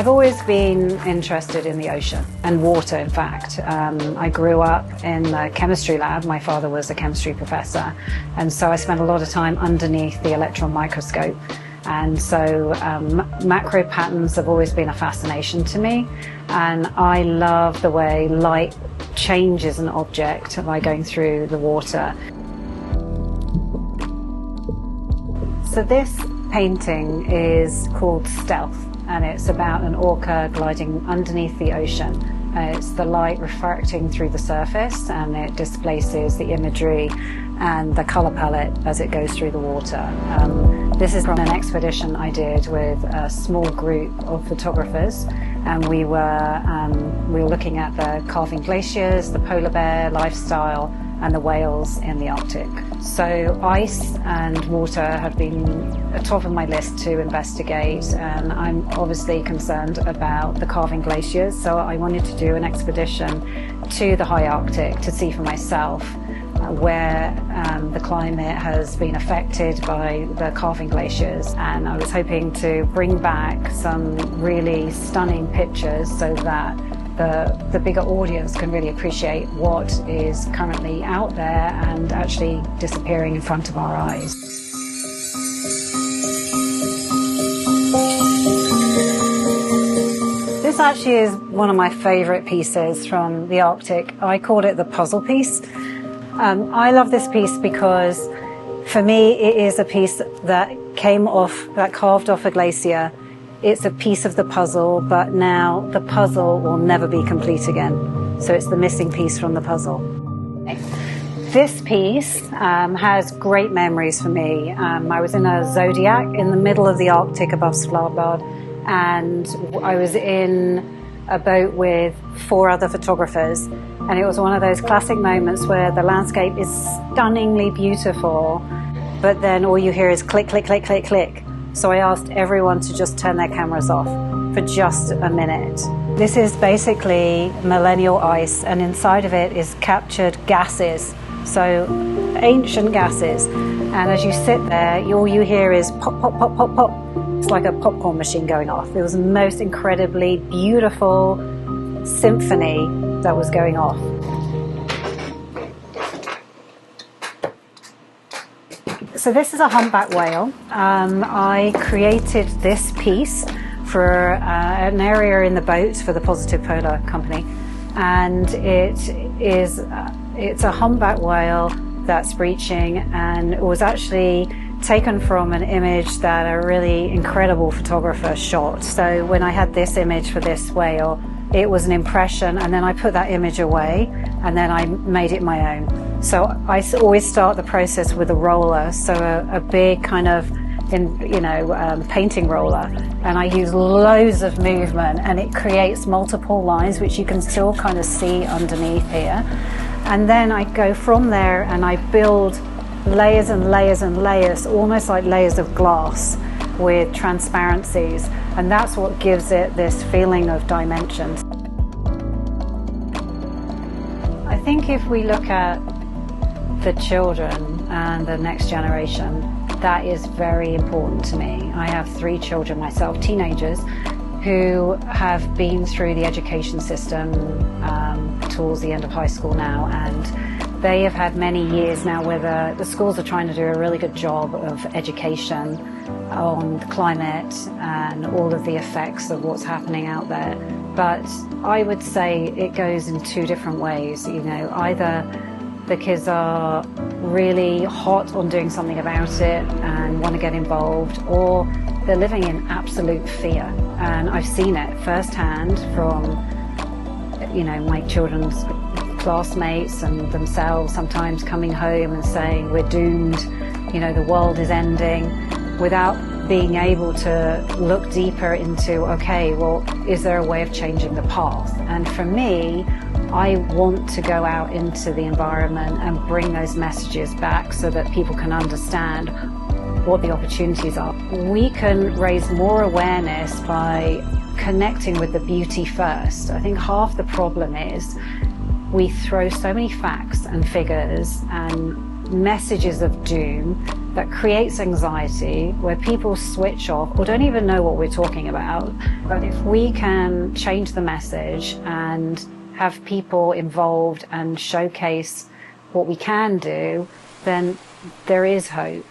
I've always been interested in the ocean and water, in fact. I grew up in the chemistry lab. My father was a chemistry professor, and so I spent a lot of time underneath the electron microscope. And so macro patterns have always been a fascination to me, and I love the way light changes an object by going through the water. So this painting is called Stealth, and it's about an orca gliding underneath the ocean. It's the light refracting through the surface, and it displaces the imagery and the color palette as it goes through the water. This is from an expedition I did with a small group of photographers, and we were looking at the calving glaciers, the polar bear lifestyle, and the whales in the Arctic. So ice and water have been at the top of my list to investigate, and I'm obviously concerned about the calving glaciers, so I wanted to do an expedition to the high Arctic to see for myself where the climate has been affected by the calving glaciers, and I was hoping to bring back some really stunning pictures so that the bigger audience can really appreciate what is currently out there and actually disappearing in front of our eyes. This actually is one of my favorite pieces from the Arctic. I called it the puzzle piece. I love this piece because for me it is a piece that carved off a glacier. It's a piece of the puzzle, but now the puzzle will never be complete again. So it's the missing piece from the puzzle. This piece has great memories for me. I was in a Zodiac in the middle of the Arctic above Svalbard, and I was in a boat with 4 other photographers, and it was one of those classic moments where the landscape is stunningly beautiful, but then all you hear is click, click, click, click, click. So I asked everyone to just turn their cameras off for just a minute. This is basically millennial ice, and inside of it is captured gases, so ancient gases. And as you sit there, all you hear is pop, pop, pop, pop, pop. It's like a popcorn machine going off. It was the most incredibly beautiful symphony that was going off. So this is a humpback whale. I created this piece for an area in the boat for the Positive Polar Company, and it's a humpback whale that's breaching, and it was actually taken from an image that a really incredible photographer shot. So when I had this image for this whale, it was an impression, and then I put that image away, and then I made it my own. So I always start the process with a roller, so a big kind of painting roller, and I use loads of movement, and it creates multiple lines which you can still kind of see underneath here. And then I go from there and I build layers and layers and layers, almost like layers of glass with transparencies, and that's what gives it this feeling of dimensions. I think if we look at the children and the next generation, that is very important to me. I have 3 children myself, teenagers, who have been through the education system towards the end of high school now, and they have had many years now where the schools are trying to do a really good job of education on climate and all of the effects of what's happening out there. But I would say it goes in 2 different ways. Either the kids are really hot on doing something about it and want to get involved, or they're living in absolute fear. And I've seen it firsthand from, my children's classmates and themselves sometimes coming home and saying, we're doomed, the world is ending, without being able to look deeper into, okay, well, is there a way of changing the path? And for me, I want to go out into the environment and bring those messages back so that people can understand what the opportunities are. We can raise more awareness by connecting with the beauty first. I think half the problem is we throw so many facts and figures and messages of doom that creates anxiety, where people switch off or don't even know what we're talking about. But if we can change the message and have people involved and showcase what we can do, then there is hope.